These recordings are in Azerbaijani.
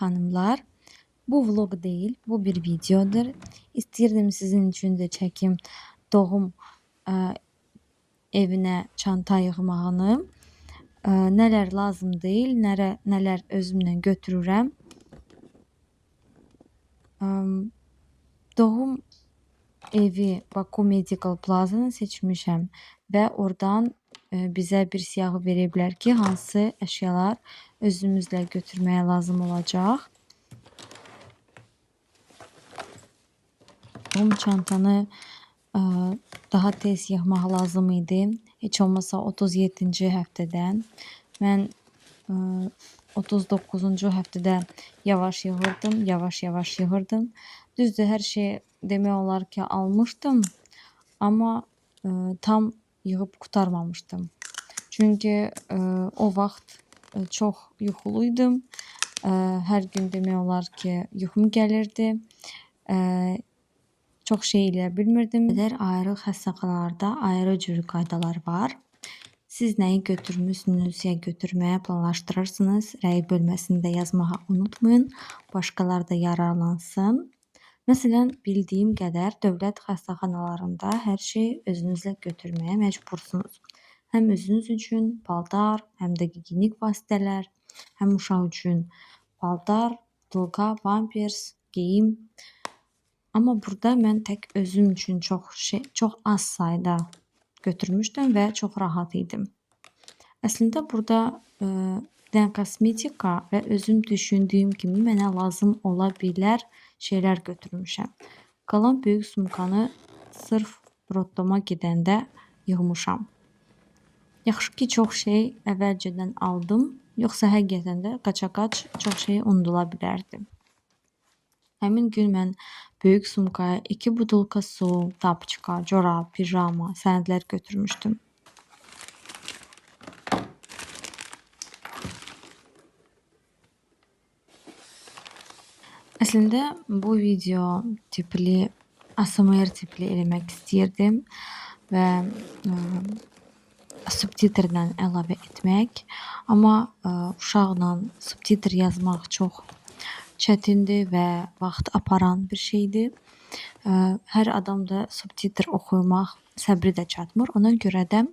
hanımlar. Bu vlog değil, bu bir videodur. İstirdim sizin için de çekim doğum evine çanta yığmağını. Neler lazım değil, neler özümle götürürəm. Doğum evi Baku Medical Plaza'nı seçmişəm və oradan bizə bir siyahı veriblər ki, hansı əşyalar özümüzlə götürməyə lazım olacaq. Doğum çantanı daha tez yığmaq lazım idi. Heç olmasa 37-ci həftədən. Mən 39-cu həftədə yavaş yığırdım. Düzdür, hər şey demək olar ki, almışdım. Amma tam yığıb qurtarmamışdım. Çünki o vaxt çox yuxuluydum. Hər gün demək olar ki, yuxum gəlirdi. Çox şey eləyə bilmirdim. Ayrı xəstəxanalarda ayrı cür qaydalar var. Siz nəyi götürmüsünüz ya götürməyə planlaşdırırsınız, rəy bölməsində yazmağı unutmayın. Başqaları da yararlansın. Məsələn, bildiyim qədər dövlət xəstəxanalarında hər şey özünüzlə götürməyə məcbursunuz. Həm özünüz üçün paltar, həm də gigiyenik vasitələr, həm uşaq üçün paltar, butulka, pampers, geyim. Amma burada mən tək özüm üçün çox az sayda götürmüşdüm və çox rahat idim. Əslində burada kosmetika və özüm düşündüyüm kimi mənə lazım ola bilər şeylər götürmüşəm. Qalan böyük sumkanı sırf roddoma gedəndə yığmışam. Yaxşı ki, çox şey əvvəlcədən aldım, yoxsa həqiqətən də qaça-qaç çox şey unudula bilərdi. Həmin gün mən böyük sumkaya 2 butulka su, tapçıqa, corab, pijama, sənədlər götürmüşdüm. Əslində bu video tipli, ASMR tipli eləmək istəyirdim və subtitrdən əlavə etmək. Amma uşaqla subtitr yazmaq çox çətindir və vaxt aparan bir şeydir. Hər adamda subtitr oxumaq səbri də çatmır. Ona görə də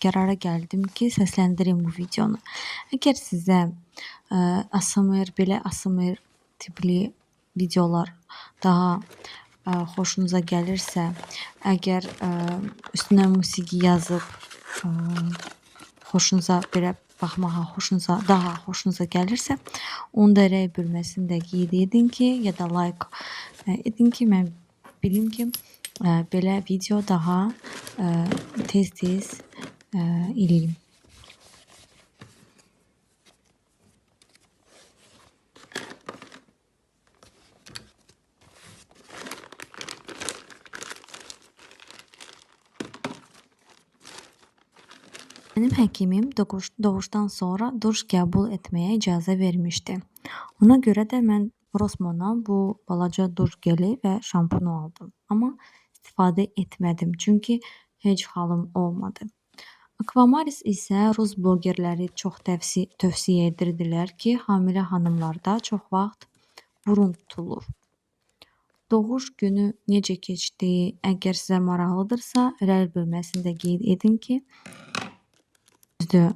qərara gəldim ki, səsləndirim bu videonu. Əgər sizə belə ASMR tipli videolar daha xoşunuza gəlirsə, əgər üstünə musiqi yazıb belə baxmağa daha xoşunuza gəlirsə, onda rəy bölməsində qeyd edin ki, ya da like edin ki, mən bilim ki, belə video daha tez eləyim. Mənim həkimim doğuşdan sonra duş qəbul etməyə icazə vermişdi. Ona görə də mən Rossmanndan bu balaca duş geli və şampunu aldım. Amma istifadə etmədim, çünki heç halım olmadı. Aquamaris isə rus blogerləri çox tövsiyə edirdilər ki, hamilə xanımlarda çox vaxt burun tutulur. Doğuş günü necə keçdi, əgər sizə maraqlıdırsa, rəy bölməsində qeyd edin ki,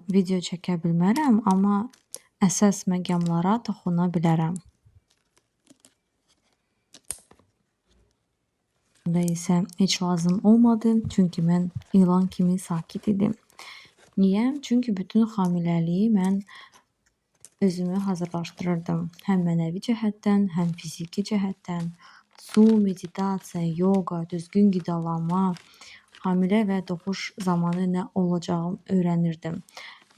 video çəkə bilmərəm, amma əsas məqamlara toxuna bilərəm. Bunda isə heç lazım olmadı, çünki mən ilan kimi sakit idim. Niyə? Çünki bütün hamiləliyi mən özümü hazırlaşdırırdım. Həm mənəvi cəhətdən, həm fiziki cəhətdən. Su, meditasiya, yoga, düzgün qidalanma, hamilə və doğuş zamanı nə olacağını öyrənirdim.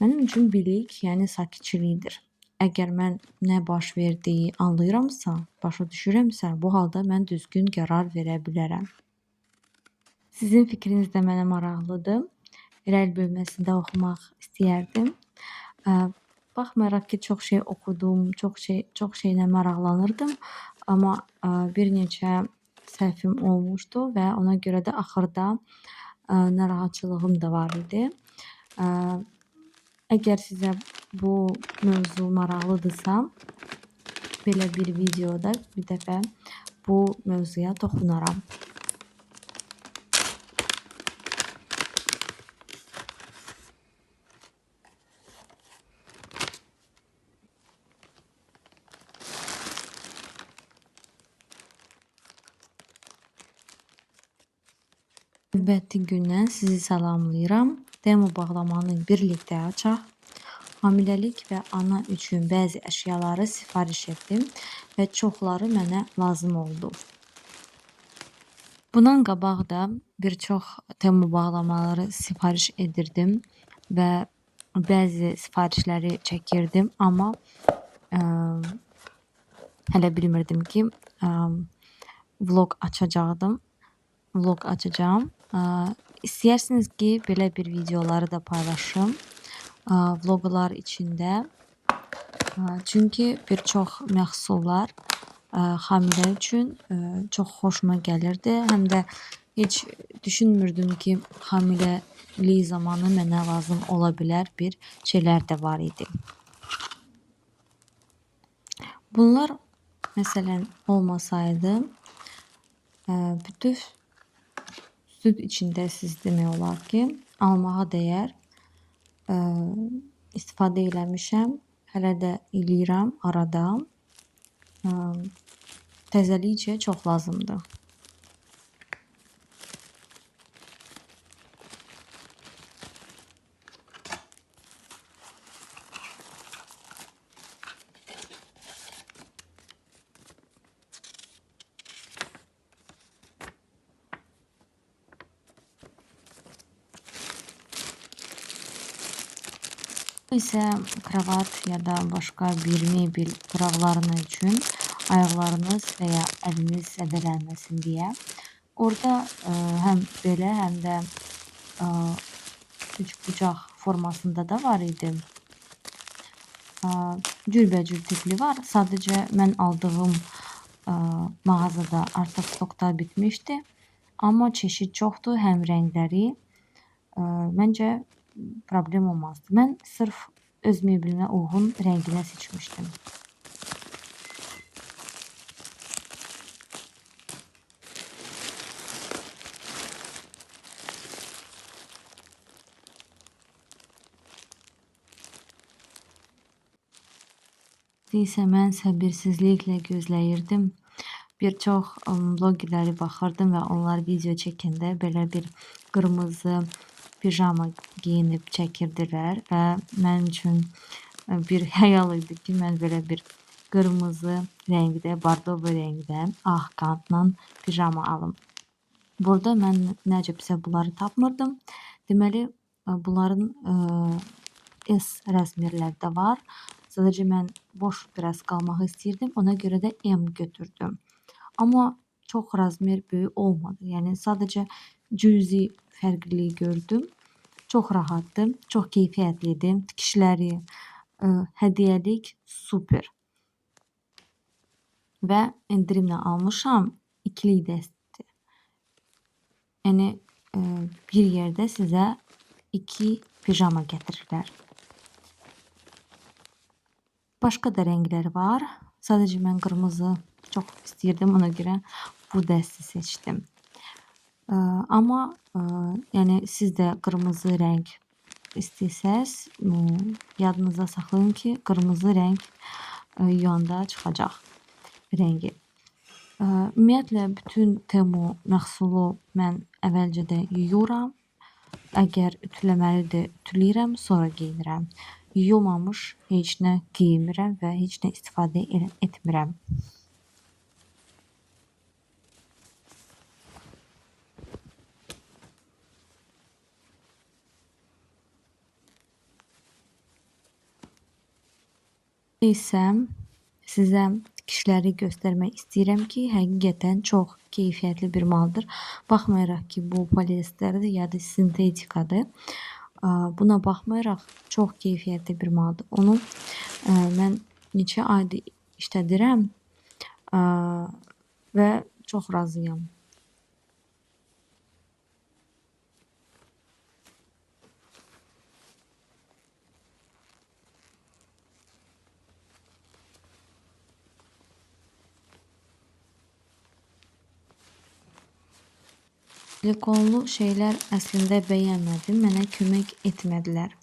Mənim üçün bilik, yəni sakitçilikdir. Əgər mən nə baş verdiyi anlayıramsa, başa düşürəmsə, bu halda mən düzgün qərar verə bilərəm. Sizin fikriniz də mənə maraqlıdır. Rəy bölməsində oxumaq istəyərdim. Baxmayaraq ki, çox şey oxudum, çox şeylə maraqlanırdım, amma bir neçə səhvim olmuşdu və ona görə də axırda narahatçılığım da var idi. Əgər sizə bu mövzu maraqlıdırsa, belə bir videoda bir dəfə bu mövzuya toxunaram. Növbəti gündən sizi salamlayıram. Demo bağlamanı birlikdə açaq. Hamiləlik və ana üçün bəzi əşyaları sifariş etdim və çoxları mənə lazım oldu. Bundan qabaq da bir çox Temu bağlamaları sifariş edirdim və bəzi sifarişləri çəkirdim, amma hələ bilmirdim ki, vlog açacağam. İstəyirsiniz ki, belə bir videoları da paylaşım vloglar içində. Çünki bir çox məhsullar hamilə üçün çox xoşuma gəlirdi. Həm də heç düşünmürdüm ki, hamiləlik zamanı mənə lazım ola bilər bir şeylər də var idi. Bunlar məsələn olmasaydı, bütöv süd içindəsiz demək olar ki, almağa dəyər. İstifadə eləmişəm, hələ də eləyirəm arada. Təzəlikcə çox lazımdır. Bu isə kravat ya da başqa bir mebel qıraqlarına üçün ayaqlarınız və ya əliniz zədələnməsin deyə. Orada həm belə, həm də üçbucaq formasında da var idi. Cürbəcür tipli var. Sadəcə mən aldığım mağazada artıq stokda bitmişdi. Amma çeşid çoxdur, həm rəngləri. Məncə problem olmazdı. Mən sırf öz mebelimə uyğun rənginə seçmişdim. İsə mən səbirsizliklə gözləyirdim. Bir çox blogerləri baxırdım və onlar video çəkəndə belə bir qırmızı pijama geyinib çəkirdilər və mənim üçün bir xəyal idi ki, mən belə bir qırmızı rəngdə, bordovo rəngdə, ağ qantla pijama alım. Burada mən nəcəbsə bunları tapmırdım. Deməli, bunların S rəsmlərdə var. Sadəcə mən boş biraz qalmaq istəyirdim. Ona görə də M götürdüm. Amma çox razmer böyük olmadı. Yəni sadəcə cüzi fərqliliyi gördüm. Çox rahatdır, çox keyfiyyətlidir. Tikişləri, hədiyyəlik super. Və endirimlə almışam. İkilik dəstdir. Yəni bir yerdə sizə 2 pijama gətirirlər. Başqa da rənglər var. Sadəcə mən qırmızı çox istəyirdim, ona görə bu dəsti seçdim. Amma yəni siz də qırmızı rəng istəsəz, yadınızda saxlayın ki, qırmızı rəng yuyanda çıxacaq rəngi. Ümumiyyətlə bütün Temu məhsulu mən əvvəlcədən yuyuram. Əgər ütüləməlidir, ütüləyirəm, sonra geyinirəm. Yuyulmamış heç nə geyinmirəm və heç nə istifadə etmirəm. İsə sizə tikişləri göstərmək istəyirəm ki, həqiqətən çox keyfiyyətli bir maldır. Baxmayaraq ki, bu poliesterdir ya da sintetikadır. Buna baxmayaraq çox keyfiyyətli bir maldır. Onu mən neçə aydır işlədirəm və çox razıyam. Silikonlu şeylər əslində bəyənmədim, mənə kömək etmədilər.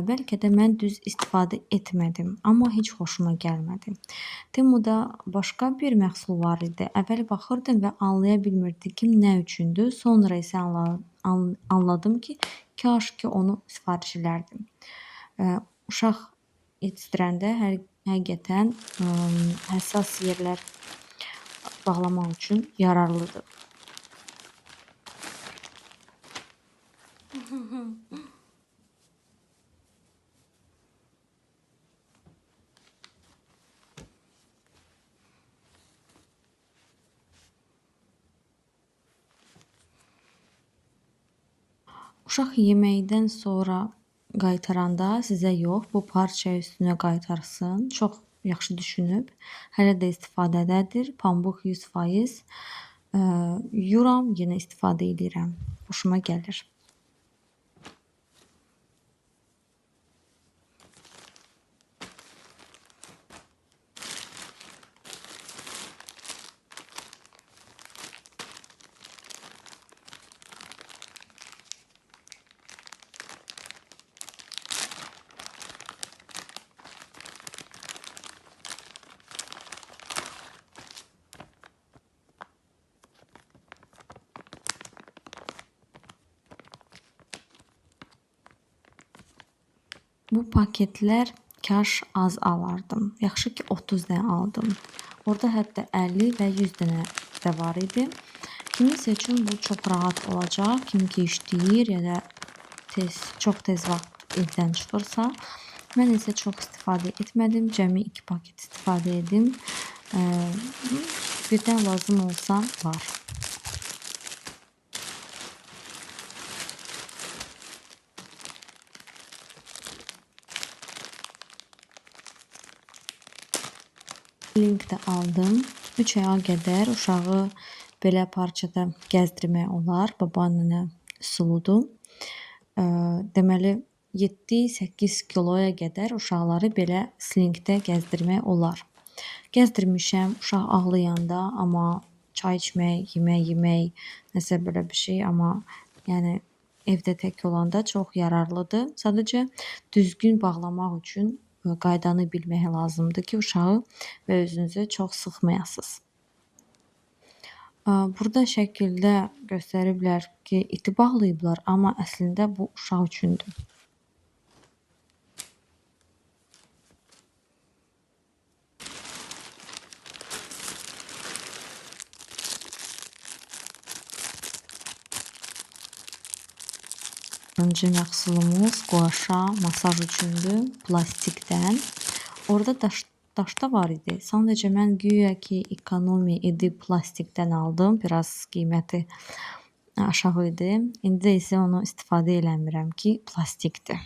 Bəlkə də mən düz istifadə etmədim, amma heç xoşuma gəlmədi. Temuda başqa bir məhsul var idi. Əvvəl baxırdım və anlaya bilmirdim nə üçündür. Sonra isə anladım ki, kaş ki onu sifariş edərdim. Uşaq yetişdirəndə həqiqətən həssas yerlər bağlamaq üçün yararlıdır. Uşaq yeməkdən sonra qaytaranda sizə yox, bu parça üstünə qaytarsın. Çox yaxşı düşünüb. Hələ də istifadədədir. Pambıq 100%. Yuram, yenə istifadə edirəm. Xoşuma gəlir. Bu paketlər kaş az alardım. Yaxşı ki 30 dənə aldım. Orada hətta 50 və 100 dənə də var idi. Kimisə üçün bu çox rahat olacaq. Kim ki işləyir ya da çox tez vaxt evdən çıxırsa. Mən isə çox istifadə etmədim. Cəmi 2 paket istifadə edim. Birdən lazım olsa var. Link də aldım. 3 aya qədər uşağı belə parçada gəzdirmək olar. Babaannənə üsuludur. Deməli 7-8 kiloya qədər uşaqları belə slinkdə gəzdirmək olar. Gəzdirmişəm uşaq ağlayanda, amma çay içmək, yemək yemək, nəsə belə bir şey, amma yəni evdə tək olanda çox yararlıdır. Sadəcə düzgün bağlamaq üçün qaydanı bilmək lazımdır ki, uşağı və özünüzü çox sıxmayasınız. Burada şəkildə göstəriblər ki, iti bağlayıblar, amma əslində bu uşaq üçündür. Birinci məhsulumuz quaşa masaj üçündür, plastikdən. Orada daşda var idi. Sadəcə mən güya ki ekonomi edib plastikdən aldım. Biraz qiyməti aşağı idi. İndi isə onu istifadə eləmirəm ki, plastikdir.